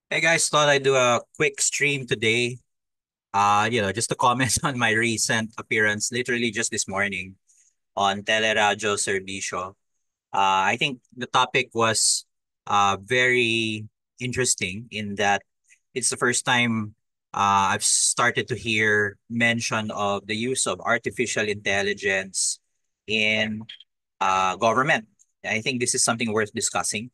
Hey guys, thought I'd do a quick stream today. Just to comment on my recent appearance, literally just this morning on Teleradio Servicio. I think the topic was very interesting in that it's the first time I've started to hear mention of the use of artificial intelligence in government. I think this is something worth discussing.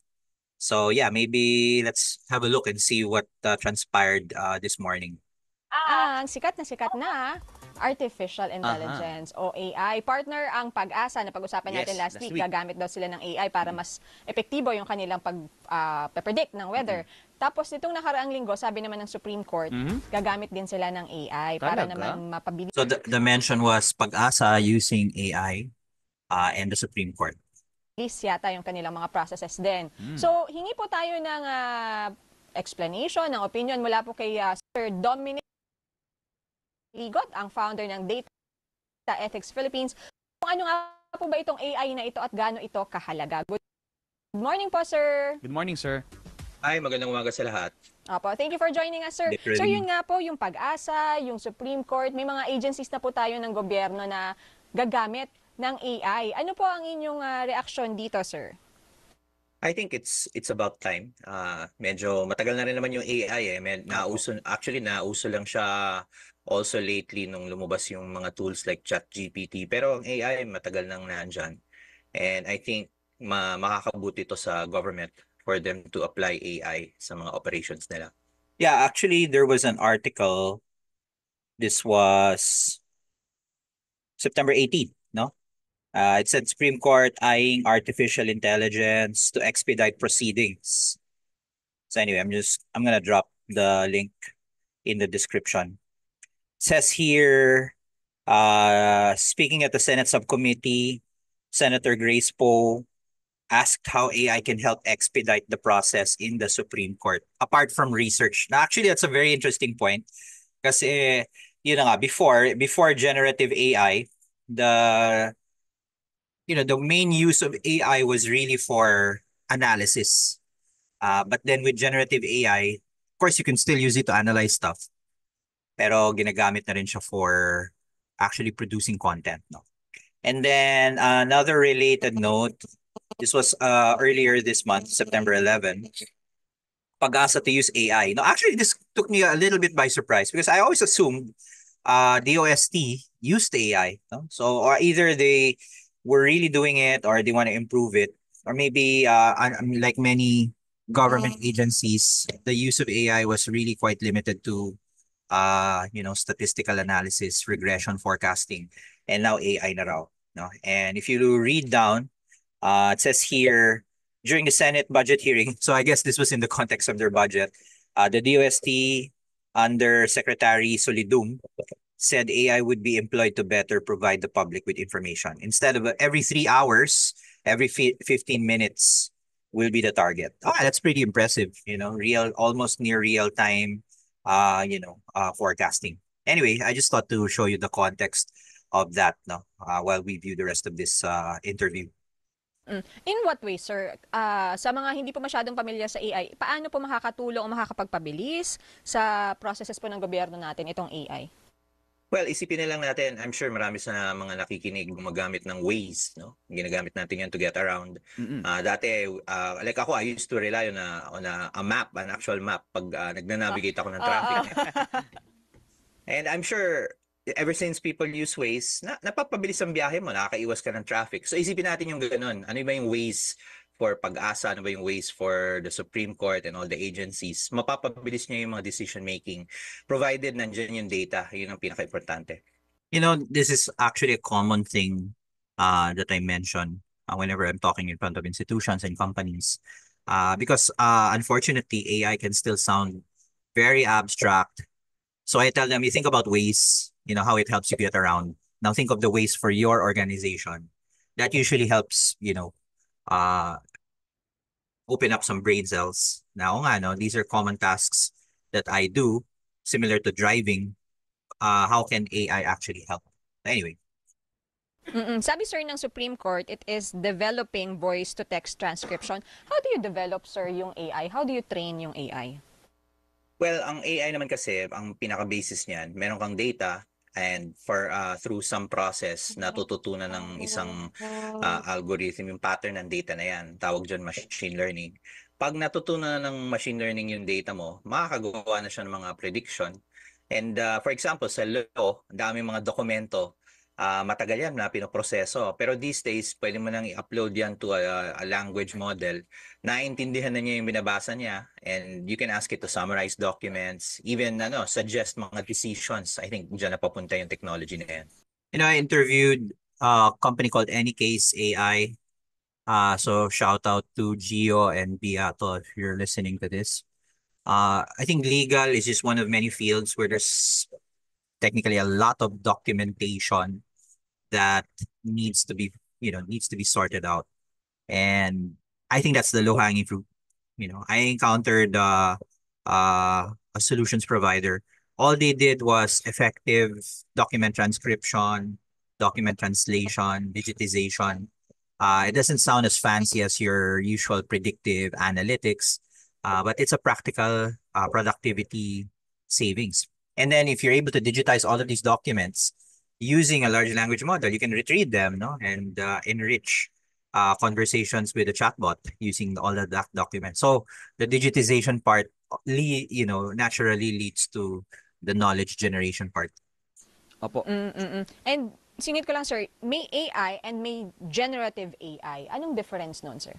So yeah, maybe let's have a look and see what transpired this morning. Ang sikat na artificial Aha. intelligence o AI. Partner ang pag-asa na pag-usapan natin Yes, last last week. week. Gagamit daw sila ng AI para mas epektibo yung kanilang pag-predict ng weather. Mm-mm. Tapos nitong nakaraang linggo, sabi naman ng Supreme Court, Mhm. gagamit din sila ng AI para Talaga? naman mapabilis So the mention was pag-asa using AI and the Supreme Court. yata yung kanilang mga processes din. Mm. So, hingi po tayo ng explanation, ng opinion mula po kay Sir Dominic Ligot, ang founder ng Data Ethics Philippines. Kung ano nga po ba itong AI na ito at gaano ito kahalaga. Good morning po, sir. Good morning, sir. Ay, magandang umaga sa lahat. Opo, thank you for joining us, sir. Sir, Literally. yun nga po, yung pag-asa, yung Supreme Court, may mga agencies na po tayo ng gobyerno na gagamit ng AI. Ano po ang inyong reaksyon dito, sir? I think it's about time. Medyo matagal na rin naman yung AI eh. Opo. Nauso lang siya also lately nung lumabas yung mga tools like ChatGPT. Pero ang AI matagal nang nandyan. And I think makakabuti to sa government for them to apply AI sa mga operations nila. Yeah, actually there was an article. This was September 18th, no? It said Supreme Court eyeing artificial intelligence to expedite proceedings. So anyway, I'm gonna drop the link in the description. It says here, speaking at the Senate subcommittee, Senator Grace Poe asked how AI can help expedite the process in the Supreme Court apart from research. Now, actually, that's a very interesting point kasi before generative AI, the the main use of AI was really for analysis. But then with generative AI, of course, you can still use it to analyze stuff. Pero ginagamit na rin siya for actually producing content, no? And then another related note, this was earlier this month, September 11, pag-asa to use AI. No, actually, this took me a little bit by surprise because I always assumed DOST used AI. No? So, or either they were really doing it or they want to improve it. Or maybe, like many government agencies, the use of AI was really quite limited to, statistical analysis, regression forecasting, and now AI na raw. No? And if you read down, it says here during the Senate budget hearing, so I guess this was in the context of their budget, the DOST under Secretary Solidum said AI would be employed to better provide the public with information. Instead of every 3 hours, every 15 minutes will be the target. That's pretty impressive, almost near real time, forecasting. Anyway, I just thought to show you the context of that, no, while we view the rest of this interview. In what way, sir? Sa mga hindi po masyadong pamilyar sa AI, paano po makakatulong o makakapagpabilis sa processes po ng gobyerno natin itong AI? Well, isipin na lang natin, I'm sure marami sa mga nakikinig gumagamit ng Waze, no? Ginagamit natin yan to get around. Mm-mm. Dati, like ako, I used to rely on a map, an actual map, pag nagnanavigate ako ng traffic. And I'm sure, ever since people use Waze, napapabilis ang biyahe mo, nakakaiwas ka ng traffic. So isipin natin yung ganun. Ano ba yung Waze for pag-asa? Ano ba yung Waze for the Supreme Court and all the agencies? Mapapabilis niya yung mga decision making, provided nandyan yung data. Yun ang pinaka-importante. This is actually a common thing that I mention whenever I'm talking in front of institutions and companies. Because unfortunately, AI can still sound very abstract. So I tell them, you think about ways, how it helps you get around. Now think of the ways for your organization. That usually helps, uh, open up some brain cells. Now, nga, no, these are common tasks that I do, similar to driving. How can AI actually help? Anyway. Sabi, sir, ng Supreme Court, it is developing voice-to-text transcription. How do you develop, sir, yung AI? How do you train yung AI? Well, ang AI naman kasi, ang pinaka-basis niyan, meron kang data and through some process natututunan ng isang algorithm yung pattern ng data na yan. Tawag dyan machine learning. Pag natutunan ng machine learning yung data mo, makakagawa na siya ng mga prediction. And for example, sa law, ang daming mga dokumento, matagal yan na pinoproseso. Pero these days, pwede mo nang i-upload yan to a language model. Naiintindihan na niya yung binabasa niya, and you can ask it to summarize documents, even suggest mga decisions. I think diyan na papunta yung technology na yan. I interviewed a company called Anycase AI. So shout out to Gio and Beato if you're listening to this. I think legal is just one of many fields where there's technically a lot of documentation that needs to be, needs to be sorted out. And I think that's the low-hanging fruit. I encountered a solutions provider. All they did was effective document transcription, document translation, digitization. It doesn't sound as fancy as your usual predictive analytics, but it's a practical productivity savings. And then if you're able to digitize all of these documents using a large language model, you can retrieve them, no, and enrich conversations with a chatbot using all of that document. So the digitization part, naturally leads to the knowledge generation part. Opo. And singit ko lang, sir, may AI and may generative AI. Anong difference nun, sir?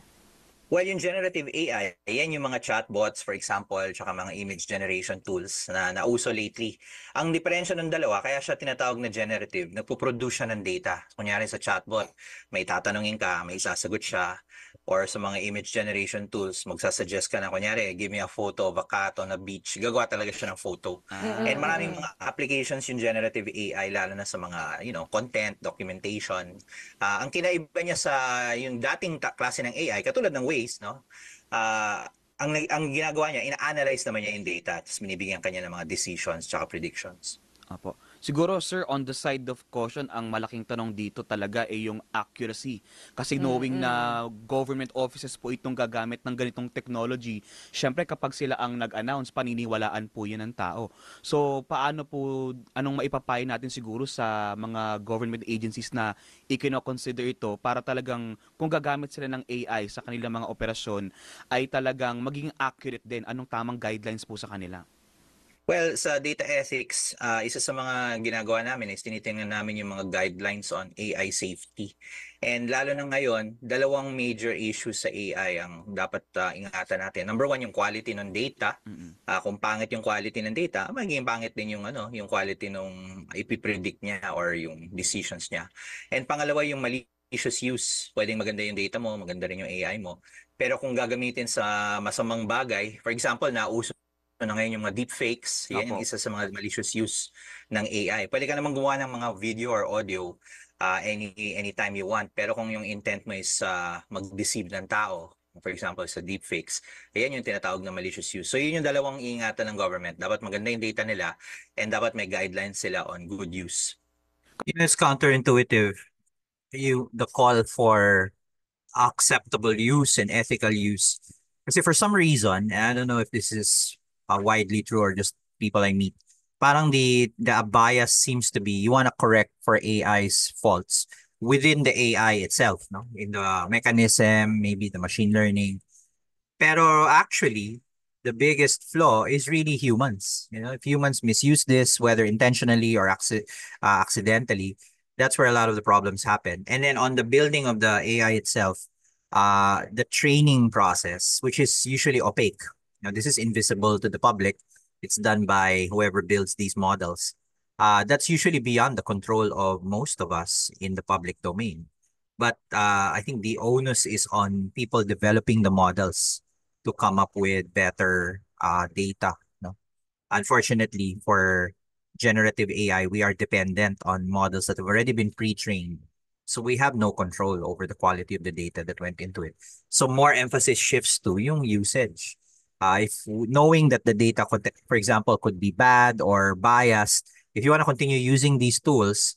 Well, yung generative AI, yan yung mga chatbots, for example, tsaka mga image generation tools na nauso lately. Ang diferensya ng dalawa, kaya siya tinatawag na generative, nagpo-produce siya ng data. Kunyari sa chatbot, may tatanungin ka, may isasagot siya. Or sa mga image generation tools, magsasuggest ka na, kunyari, give me a photo of a cat on a beach. Gagawa talaga siya ng photo. And maraming mga applications yung generative AI, lalo na sa mga, content, documentation. Ang kinaiba niya sa yung dating klase ng AI, katulad ng Waze, no? Ang ginagawa niya, ina-analyze naman niya yung data, tapos binibigyan kanya ng mga decisions tsaka predictions. Opo. Siguro, sir, on the side of caution, ang malaking tanong dito talaga ay yung accuracy. Kasi knowing na government offices po itong gagamit ng ganitong technology, syempre kapag sila ang nag-announce, paniniwalaan po yun ng tao. So, anong maipapayo natin siguro sa mga government agencies na ikino-consider ito para talagang kung gagamit sila ng AI sa kanilang mga operasyon, ay talagang maging accurate din. Anong tamang guidelines po sa kanila? Well, sa data ethics, isa sa mga ginagawa namin is tinitingnan namin yung mga guidelines on AI safety. And lalo na ngayon, dalawang major issues sa AI ang dapat ingatan natin. Number one, yung quality ng data. Kung pangit yung quality ng data, magiging pangit din yung quality nung ipipredict niya or yung decisions niya. And pangalawa, yung malicious use. Pwedeng maganda yung data mo, maganda rin yung AI mo. Pero kung gagamitin sa masamang bagay, for example, nauso na ngayon yung mga deepfakes, yan yung isa sa mga malicious use ng AI. Pwede ka naman gumawa ng mga video or audio anytime you want. Pero kung yung intent mo is mag-deceive ng tao, for example, sa deepfakes, yan yung tinatawag na malicious use. So yun yung dalawang iingatan ng government. Dapat maganda yung data nila and dapat may guidelines sila on good use. It's counterintuitive. The call for acceptable use and ethical use. Kasi for some reason, and I don't know if this is widely true or just people I meet, parang the bias seems to be you want to correct for AI's faults within the AI itself, no? In the mechanism, maybe the machine learning. Pero actually, the biggest flaw is really humans. If humans misuse this, whether intentionally or accidentally, that's where a lot of the problems happen. And then on the building of the AI itself, the training process, which is usually opaque. This is invisible to the public. It's done by whoever builds these models. That's usually beyond the control of most of us in the public domain. But I think the onus is on people developing the models to come up with better data. No? Unfortunately, for generative AI, we are dependent on models that have already been pre-trained. So we have no control over the quality of the data that went into it. So more emphasis shifts to yung usage. Knowing that the data, for example, could be bad or biased, if you want to continue using these tools,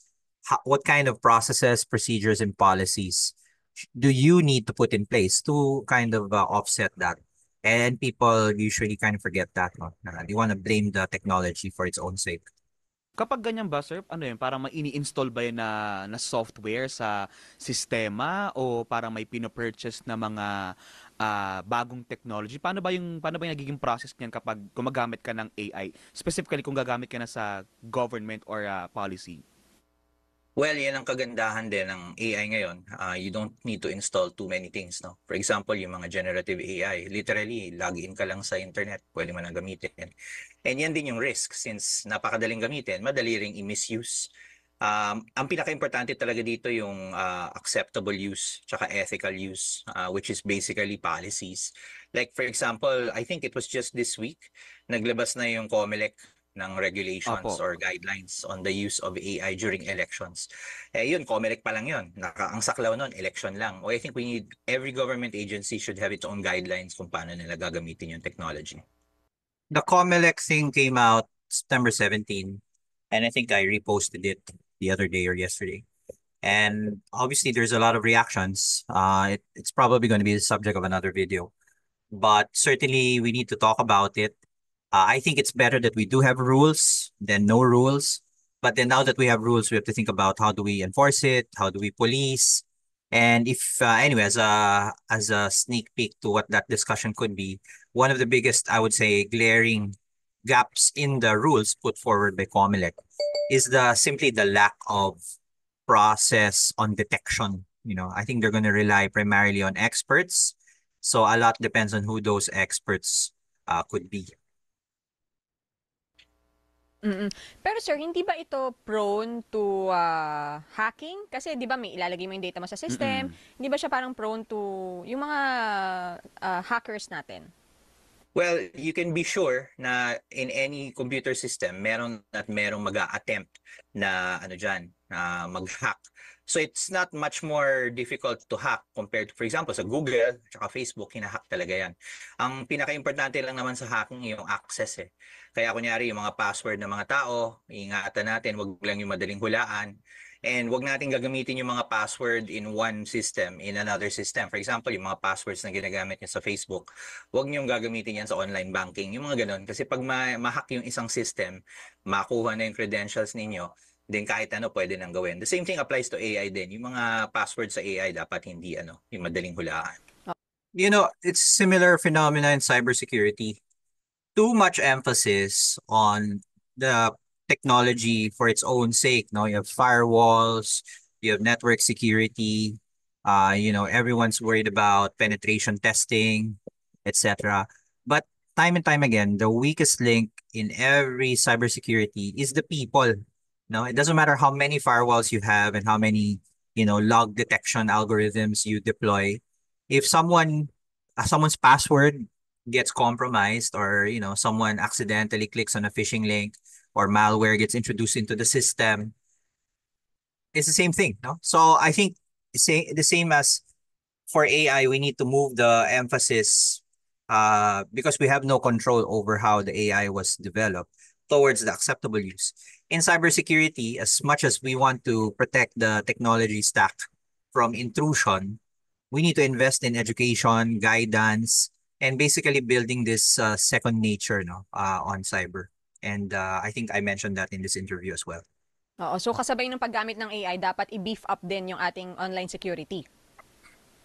what kind of processes, procedures, and policies do you need to put in place to kind of offset that? And people usually kind of forget that, no? They want to blame the technology for its own sake. Kapag ganyan ba, sir, ano yun, parang may ini-install ba yun na software sa sistema o parang may pino-purchase na mga bagong technology? Paano ba yung nagiging process niyan kapag gumagamit ka ng AI? Specifically kung gagamit ka na sa government or policy? Well, yan ang kagandahan din ng AI ngayon. You don't need to install too many things, no? For example, yung mga generative AI, literally, log in ka lang sa internet, pwede mo nang gamitin. And yan din yung risk since napakadaling gamitin, madali ring i-misuse. Ang pinaka-importante talaga dito yung acceptable use tsaka ethical use, which is basically policies. Like for example, I think it was just this week, naglabas na yung COMELEC ng regulations Opo. or guidelines on the use of AI during elections. Yun, COMELEC pa lang yun. Ang saklaw nun, election lang. I think every government agency should have its own guidelines kung paano nila gagamitin yung technology. The COMELEC thing came out September 17, and I think I reposted it the other day or yesterday. And obviously, there's a lot of reactions. It's probably going to be the subject of another video, but certainly we need to talk about it. I think it's better that we do have rules than no rules. But then now that we have rules, we have to think about how do we enforce it, how do we police, and if anyway, as a sneak peek to what that discussion could be, one of the biggest, I would say, glaring gaps in the rules put forward by COMELEC is simply the lack of process on detection. I think they're going to rely primarily on experts. So a lot depends on who those experts could be. Mm. Pero sir, hindi ba ito prone to hacking? Kasi 'di ba may ilalagay mo yung data mo sa system, Mm-mm. hindi ba siya parang prone to yung mga hackers natin? Well, you can be sure na in any computer system, merong mag-attempt na na mag-hack. So it's not much more difficult to hack compared to, for example, sa Google at Facebook, hinahack talaga yan. Ang pinaka-importante lang naman sa hacking yung access eh. Kaya kunyari yung mga password ng mga tao, ingatan natin, wag lang yung madaling hulaan. And wag natin gagamitin yung mga password in one system, in another system. For example, yung mga passwords na ginagamit niyo sa Facebook, wag niyong gagamitin yan sa online banking. Yung mga ganun. Kasi pag ma-hack yung isang system, makuha na yung credentials ninyo, then kahit ano pwede nang gawin. The same thing applies to AI din. Yung mga passwords sa AI dapat hindi yung madaling hulaan. It's similar phenomena in cybersecurity. Too much emphasis on the technology for its own sake. No, you have firewalls, you have network security. Everyone's worried about penetration testing, etc. But time and time again, the weakest link in every cybersecurity is the people. No, it doesn't matter how many firewalls you have and how many, log detection algorithms you deploy. If someone's password gets compromised, or someone accidentally clicks on a phishing link, or malware gets introduced into the system, it's the same thing, no? So I think the same as for AI, we need to move the emphasis, because we have no control over how the AI was developed, towards the acceptable use. In cybersecurity, as much as we want to protect the technology stack from intrusion, we need to invest in education, guidance, and basically building this second nature, no, on cyber. And I think I mentioned that in this interview as well. Oo, so kasabay ng paggamit ng AI, dapat i-beef up din yung ating online security.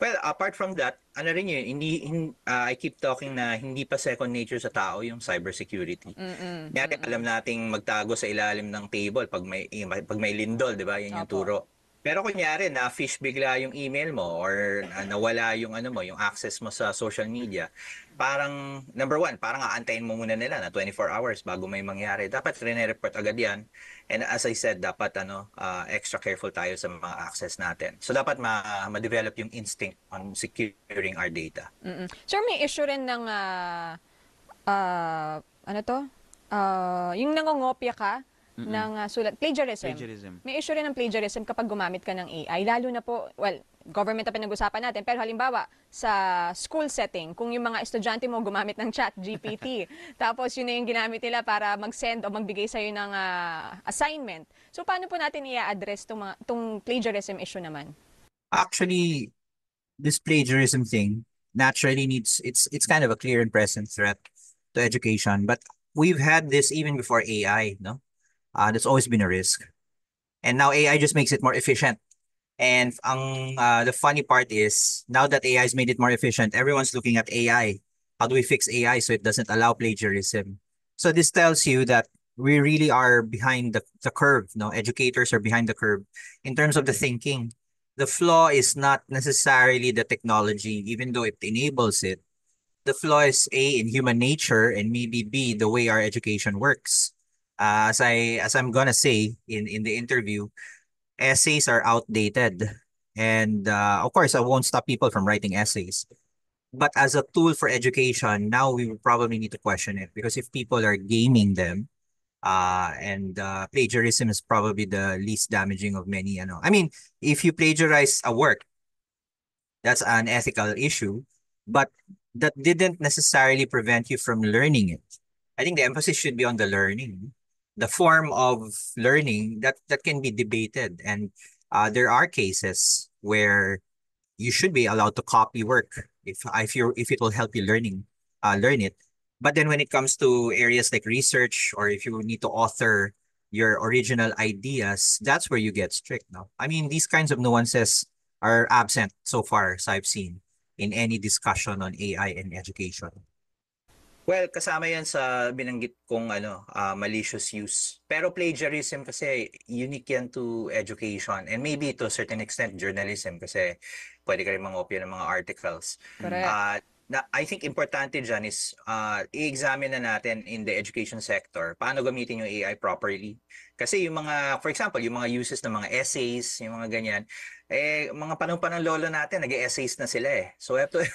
Well, apart from that, rin yun, I keep talking na hindi pa second nature sa tao yung cybersecurity. Kunyari, alam nating magtago sa ilalim ng table pag may lindol, di ba? Yan yung Opo. turo. Pero kunyari, na-fish bigla yung email mo or nawala yung yung access mo sa social media. Parang, number one, parang aantayin mo muna nila na 24 hours bago may mangyari. Dapat report agad yan. And as I said, dapat extra careful tayo sa mga access natin. So dapat ma-develop yung instinct on securing our data. Mm-mm. Sir, may issue rin ng ano to? Yung nangongopya ka ng sulat, plagiarism. May issue rin ng plagiarism kapag gumamit ka ng AI. Lalo na po, well, government na pinag-usapan natin, pero halimbawa, sa school setting, kung yung mga estudyante mo gumamit ng chat, GPT, tapos yun na yung ginamit nila para mag-send o magbigay sa'yo ng assignment. So, paano po natin i-address tong plagiarism issue naman? Actually, this plagiarism thing naturally needs it's kind of a clear and present threat to education. But we've had this even before AI, no? That's always been a risk. And now AI just makes it more efficient. And the funny part is now that AI has made it more efficient, everyone's looking at AI. How do we fix AI so it doesn't allow plagiarism? So this tells you that we really are behind the curve. No, educators are behind the curve in terms of the thinking. The flaw is not necessarily the technology, even though it enables it. The flaw is A, in human nature, and maybe B, the way our education works. As I'm gonna say in the interview, essays are outdated. And of course, I won't stop people from writing essays. But as a tool for education, now we will probably need to question it because if people are gaming them, and plagiarism is probably the least damaging of many. I mean, if you plagiarize a work, that's an ethical issue, but that didn't necessarily prevent you from learning it. I think the emphasis should be on the learning, the form of learning that can be debated. And there are cases where you should be allowed to copy work if it will help you learn it. But then when it comes to areas like research or if you need to author your original ideas, that's where you get strict now. I mean, these kinds of nuances are absent so far as I've seen in any discussion on AI and education. Well, kasama yan sa binanggit kong malicious use. Pero plagiarism kasi unique yan to education and maybe to a certain extent journalism kasi pwede ka rin mangopya ng mga articles. Correct. I think importante dyan is i-examine na natin in the education sector paano gamitin yung AI properly. Kasi yung mga, for example, yung mga uses ng mga essays, yung mga ganyan, mga panahon pa ng lolo natin, nag-essays na sila eh. So we have to,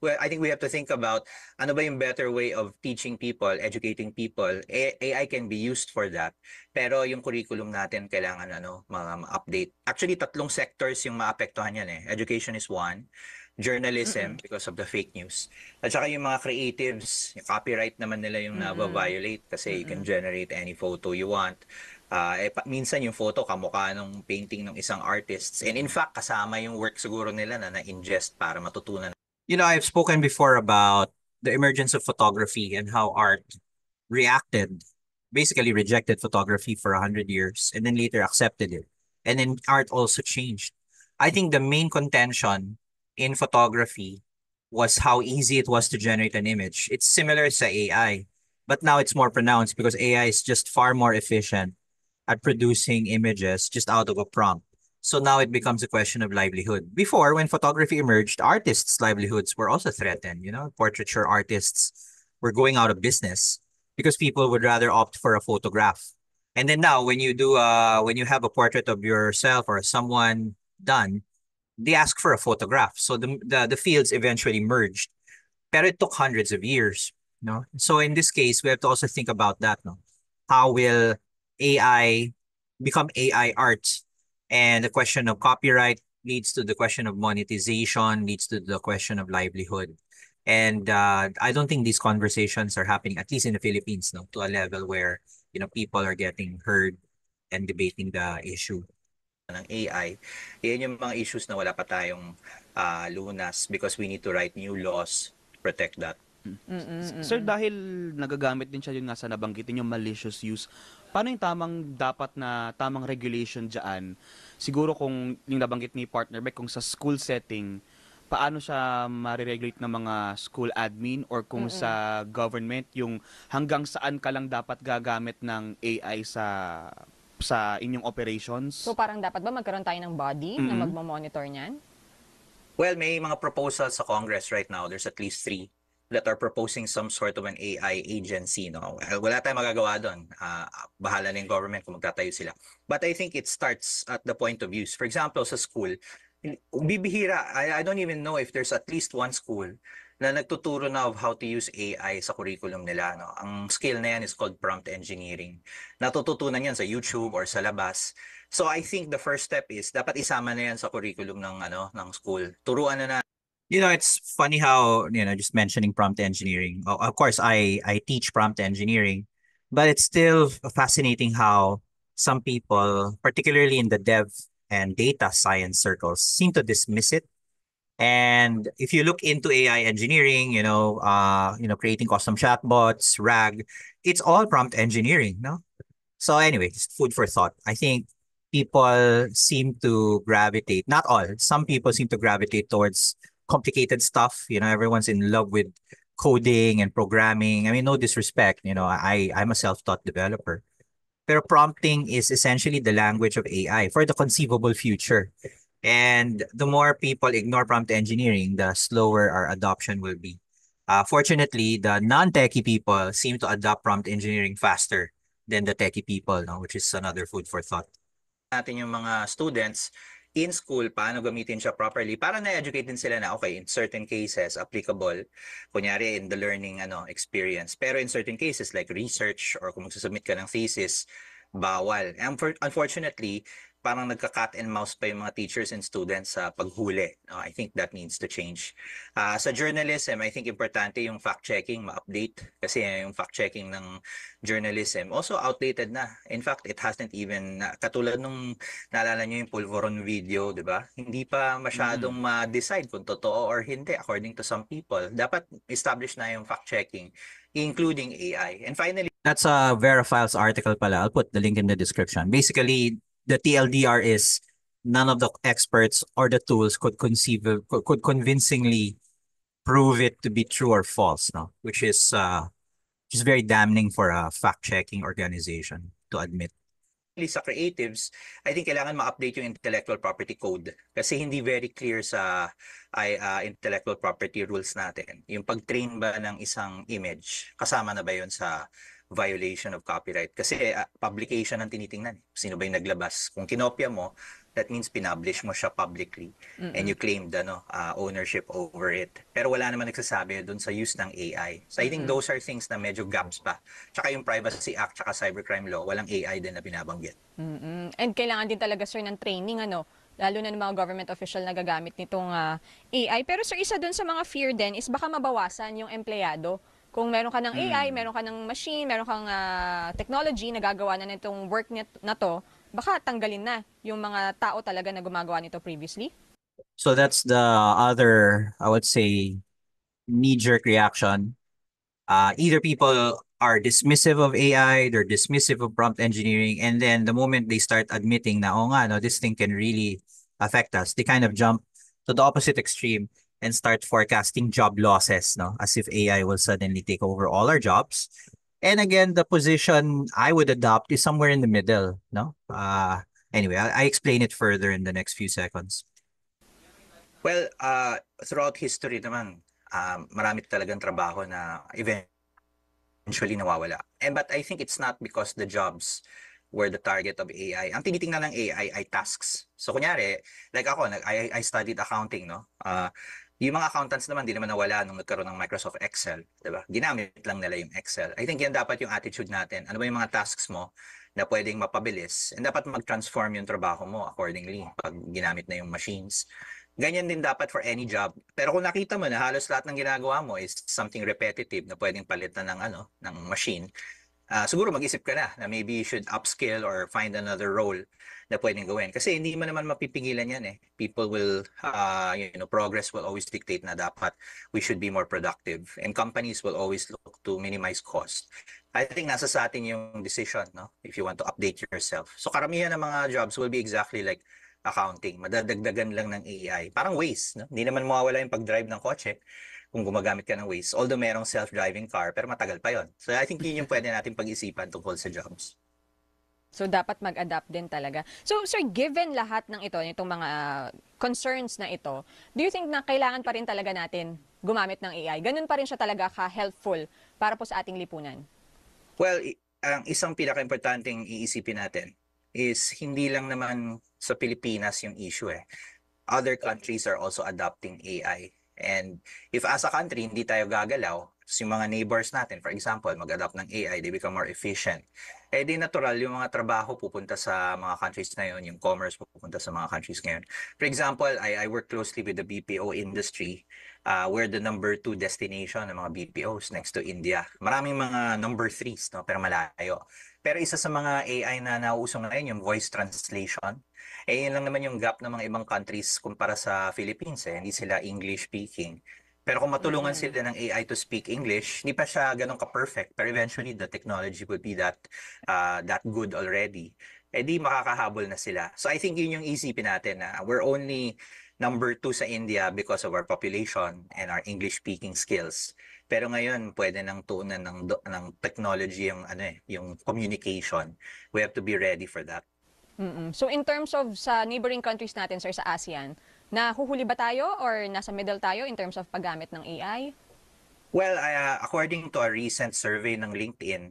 well, I think we have to think about ano ba yung better way of teaching people, educating people. AI can be used for that. Pero yung curriculum natin kailangan ma-update. Actually, 3 sectors yung maapektuhan yan eh. Education is one, journalism because of the fake news. At saka yung mga creatives, yung copyright naman nila yung na-violate kasi you can generate any photo you want. Minsan yung photo kamukha ng painting ng isang artist. And in fact, kasama yung work siguro nila na na-ingest para matutunan. I've spoken before about the emergence of photography and how art basically rejected photography for 100 years and then later accepted it. And then art also changed. I think the main contention in photography was how easy it was to generate an image. It's similar to AI, but now it's more pronounced because AI is just far more efficient at producing images just out of a prompt. So now it becomes a question of livelihood. Before, when photography emerged, artists' livelihoods were also threatened. Portraiture artists were going out of business because people would rather opt for a photograph. And then now, when you have a portrait of yourself or someone done, they ask for a photograph. So the fields eventually merged. Pero it took hundreds of years. No? So in this case, we have to also think about that. No? How will AI become AI art? And the question of copyright leads to the question of monetization, leads to the question of livelihood. And I don't think these conversations are happening, at least in the Philippines, no, to a level where people are getting heard and debating the issue ng AI. Yan yung mga issues na wala pa tayong lunas because we need to write new laws to protect that. Sir, dahil nagagamit din siya yun nga sa nabanggitin yung malicious use, paano yung tamang regulation dyan? Siguro kung yung nabanggit ni partner Beck, kung sa school setting, paano siya mariregulate ng mga school admin or kung sa government, yung hanggang saan ka lang dapat gagamit ng AI sa inyong operations? So parang dapat ba magkaroon tayo ng body na magmo-monitor niyan? Well, may mga proposals sa Congress right now. There's at least 3 that are proposing some sort of an AI agency. No? Wala tayong magagawa doon. Bahala na yung government kung magtatayo sila. But I think it starts at the point of use. For example, sa school, bibihira. I don't even know if there's at least one school na nagtuturo na of how to use AI sa curriculum nila. No? Ang skill na yan is called prompt engineering. Natututunan yan sa YouTube or sa labas. So I think the first step is dapat isama na yan sa curriculum ng school. Turuan na. It's funny how, just mentioning prompt engineering. Of course, I teach prompt engineering, but it's still fascinating how some people, particularly in the dev and data science circles, seem to dismiss it And if you look into AI engineering, creating custom chatbots, RAG, it's all prompt engineering, no? So anyway, just food for thought. I think people seem to gravitate, not all, some people seem to gravitate towards complicated stuff. Everyone's in love with coding and programming. I mean, no disrespect, I'm a self-taught developer. Pero prompting is essentially the language of AI for the conceivable future. And the more people ignore prompt engineering, the slower our adoption will be. Fortunately, the non-techie people seem to adopt prompt engineering faster than the techie people, no? Which is another food for thought. Natin yung mga students in school, paano gamitin siya properly para na-educate din sila na okay, in certain cases, applicable, kunyari in the learning experience. Pero in certain cases, like research or kung magsasubmit ka ng thesis, bawal. And unfortunately, parang nagka-cat and mouse pa yung mga teachers and students sa paghuli. I think that needs to change. Sa journalism, I think importante yung fact-checking, ma-update. Kasi yung fact-checking ng journalism, also outdated na. In fact, it hasn't even, katulad nung naalala nyo yung Pulveron video, di ba? Hindi pa masyadong ma-decide kung totoo or hindi according to some people. Dapat establish na yung fact-checking, including AI. And finally, that's a Verifiles article pala. I'll put the link in the description. Basically, the TLDR is none of the experts or the tools could convincingly prove it to be true or false, no? Which is very damning for a fact-checking organization to admit. sa creatives, I think kailangan ma-update yung intellectual property code kasi hindi very clear sa intellectual property rules natin. Yung pag-train ba ng isang image, kasama na ba yun sa violation of copyright? Kasi publication ang tinitingnan. Sino ba yung naglabas? Kung kinopya mo, that means pinublish mo siya publicly and you claimed ownership over it. Pero wala naman nagsasabi dun sa use ng AI. So I think those are things na medyo gaps pa. Tsaka yung Privacy Act, tsaka Cybercrime Law, walang AI din na binabanggit. And kailangan din talaga, sir, ng training, lalo na ng mga government official na gagamit nitong AI. Pero sir, isa dun sa mga fear din is baka mabawasan yung empleyado. Kung meron ka ng AI, meron ka ng machine, meron kang technology na gagawa na nitong work na to, baka tanggalin na yung mga tao talaga na gumagawa nito previously? So that's the other, I would say, knee-jerk reaction. Either people are dismissive of AI, they're dismissive of prompt engineering, and then the moment they start admitting na, oh nga, no, this thing can really affect us, they kind of jump to the opposite extreme and start forecasting job losses, no, as if AI will suddenly take over all our jobs. And again, the position I would adopt is somewhere in the middle, no? Anyway, I explain it further in the next few seconds. Well, throughout history naman, marami talagang trabaho na eventually nawawala. But I think it's not because the jobs were the target of AI. Ang tinitingnan ng AI ay tasks. So kunyari, like ako, I studied accounting, no? Yung mga accountants naman, di naman nawala nung nagkaroon ng Microsoft Excel, di ba? Ginamit lang nila yung Excel. I think yan dapat yung attitude natin. Ano ba yung mga tasks mo na pwedeng mapabilis? And dapat mag-transform yung trabaho mo accordingly pag ginamit na yung machines. Ganyan din dapat for any job. Pero kung nakita mo na halos lahat ng ginagawa mo is something repetitive na pwedeng palitan ng machine, siguro mag-isip ka na maybe you should upskill or find another role na pwedeng gawin. Kasi hindi mo naman mapipigilan yan eh. People will, progress will always dictate na dapat we should be more productive. And companies will always look to minimize cost. I think nasa sa atin yung decision, no? If you want to update yourself. So karamihan ng mga jobs will be exactly like accounting. Madadagdagan lang ng AI. Parang Waze, no? Hindi naman mawawala yung pag-drive ng kotse kung gumagamit ka ng Waze. Although merong self-driving car, pero matagal pa yon. So I think yun yung pwede natin pag-isipan tungkol sa jobs. So, dapat mag-adapt din talaga. So, sir, given lahat ng ito, itong mga concerns na ito, do you think na kailangan pa rin talaga natin gumamit ng AI? Ganun pa rin siya talaga ka-helpful para po sa ating lipunan? Well, ang isang pinaka-importanting iisipin natin is hindi lang naman sa Pilipinas yung issue eh. Other countries are also adopting AI. And if as a country, hindi tayo gagalaw, yung mga neighbors natin, for example, mag-adopt ng AI, they become more efficient. Eh di natural, yung mga trabaho pupunta sa mga countries na yun, yung commerce pupunta sa mga countries ngayon. For example, I work closely with the BPO industry. We're the number 2 destination ng mga BPOs next to India. Maraming mga number 3s, no, pero malayo. Pero isa sa mga AI na nauuso ngayon, yung voice translation. Eh, yun lang naman yung gap ng mga ibang countries kumpara sa Philippines eh. Hindi sila English speaking. Pero kung matulungan Mm-mm. sila ng AI to speak English, hindi pa siya ganun ka-perfect. Pero eventually, the technology would be that good already. Eh di makakahabol na sila. So I think yun yung isipin natin na we're only number 2 sa India because of our population and our English-speaking skills. Pero ngayon, pwede nang tuunan ng technology yung yung communication. We have to be ready for that. Mm-mm. So in terms of sa neighboring countries natin, sir, sa ASEAN, nahuhuli ba tayo or nasa middle tayo in terms of paggamit ng AI? Well, according to a recent survey ng LinkedIn,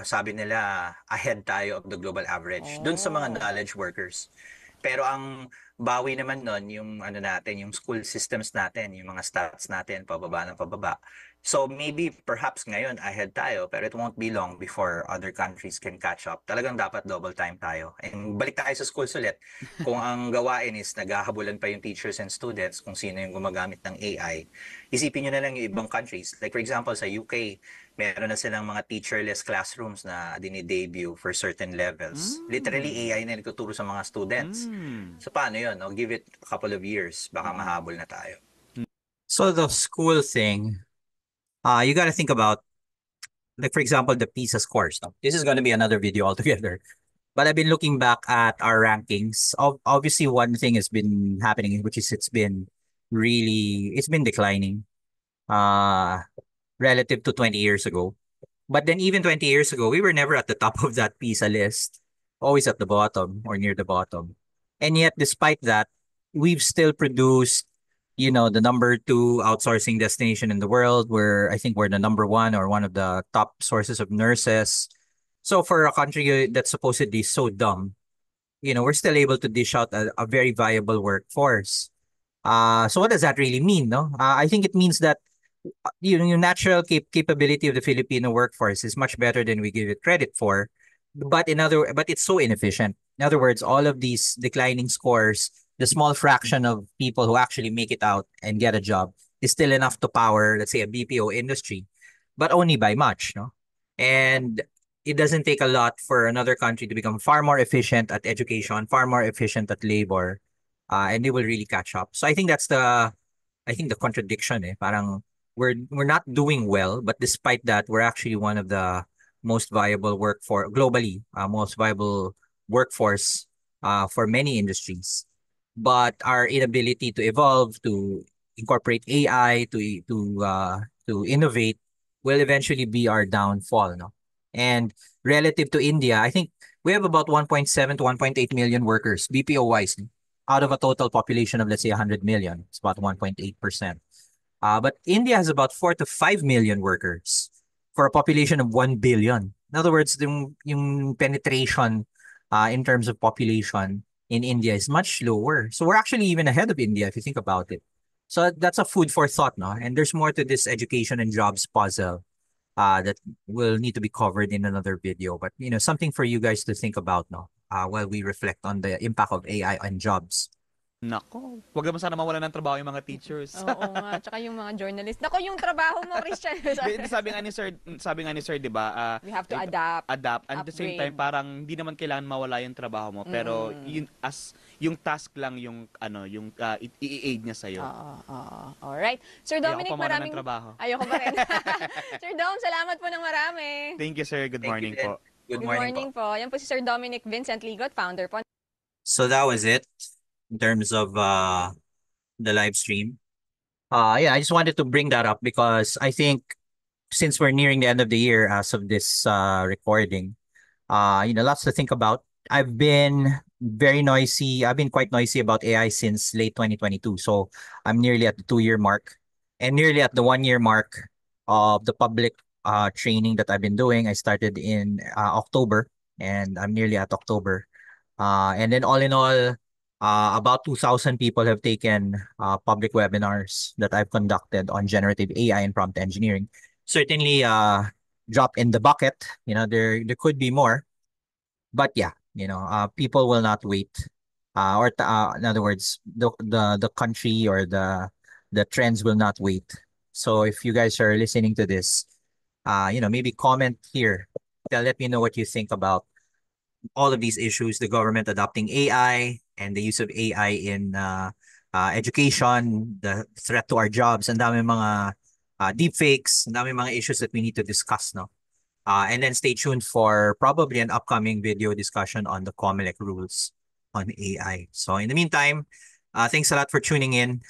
sabi nila ahead tayo of the global average dun sa mga Oh. knowledge workers. Pero ang bawi naman nun, yung natin, yung school systems natin, yung mga stats natin, pababa ng pababa. So maybe perhaps ngayon ahead tayo, pero it won't be long before other countries can catch up. Talagang dapat double time tayo. And balik tayo sa schools ulit. Kung ang gawain is naghahabulan pa yung teachers and students kung sino yung gumagamit ng AI, isipin nyo na lang yung ibang countries. Like for example, sa UK, meron na silang mga teacherless classrooms na dinidebut for certain levels. Literally, AI na nagtuturo sa mga students. So paano yun? No? Give it a couple of years, baka mahabol na tayo. So the school thing, you got to think about, like for example, the PISA scores. No? This is going to be another video altogether. But I've been looking back at our rankings. Obviously, one thing has been happening, which is it's been declining uh, relative to 20 years ago. But then even 20 years ago, we were never at the top of that PISA list, always at the bottom or near the bottom. And yet, despite that, we've still produced, the number two outsourcing destination in the world. I think we're the number one or one of the top sources of nurses. So for a country that's supposedly so dumb, we're still able to dish out a very viable workforce. So what does that really mean, no? I think it means that yung natural capability of the Filipino workforce is much better than we give it credit for. But it's so inefficient. In other words, all of these declining scores, the small fraction of people who actually make it out and get a job is still enough to power, let's say, a BPO industry, but only by much, no? And it doesn't take a lot for another country to become far more efficient at education, far more efficient at labor, and they will really catch up. So I think the contradiction parang we're not doing well, but despite that, we're actually one of the most viable workforce globally, most viable workforce for many industries. But our inability to evolve, to incorporate AI, to innovate, will eventually be our downfall, no? And relative to India, I think we have about 1.7 to 1.8 million workers, BPO wise, out of a total population of let's say 100 million. It's about 1.8%. But India has about 4 to 5 million workers for a population of 1 billion. In other words, yung penetration in terms of population in India is much lower. So we're actually even ahead of India if you think about it. So that's a food for thought, no? And there's more to this education and jobs puzzle that will need to be covered in another video. But something for you guys to think about, no? While we reflect on the impact of AI on jobs. Nako, wag naman sana mawalan ng trabaho yung mga teachers. Oo nga, tsaka yung mga journalist. Nako, yung trabaho mo, Christian. Sabi nga ni Sir, 'di ba? We have to adapt. And at the same upgrade. time parang hindi naman kailangan mawala yung trabaho mo, pero yung task lang yung yung i-aid niya sa iyo. Oo. Alright. Sir Ayoko Dominic, pa mawalan maraming... ng trabaho. Ayoko pa rin. Sir Dom, salamat po ng marami. Thank you, Sir. Good Thank you morning din. po. Good morning po. po. Yan po si Sir Dominic Vincent Ligot, founder po. So that was it in terms of the live stream. Yeah, I just wanted to bring that up because I think since we're nearing the end of the year as of this recording, lots to think about. I've been I've been quite noisy about AI since late 2022. So I'm nearly at the 2-year mark and nearly at the 1-year mark of the public training that I've been doing. I started in October and I'm nearly at October. And then all in all, about 2,000 people have taken public webinars that I've conducted on generative AI and prompt engineering. Certainly, drop in the bucket. There could be more, but yeah, people will not wait. In other words, the country or the trends will not wait. So if you guys are listening to this, maybe comment here Let me know what you think about all of these issues, the government adopting AI and the use of AI in education, the threat to our jobs, and dami mga deepfakes, and dami mga issues that we need to discuss, no? And then stay tuned for probably an upcoming video discussion on the COMELEC rules on AI. So in the meantime, thanks a lot for tuning in.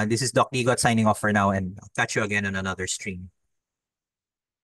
This is Doc Ligot signing off for now, and I'll catch you again on another stream.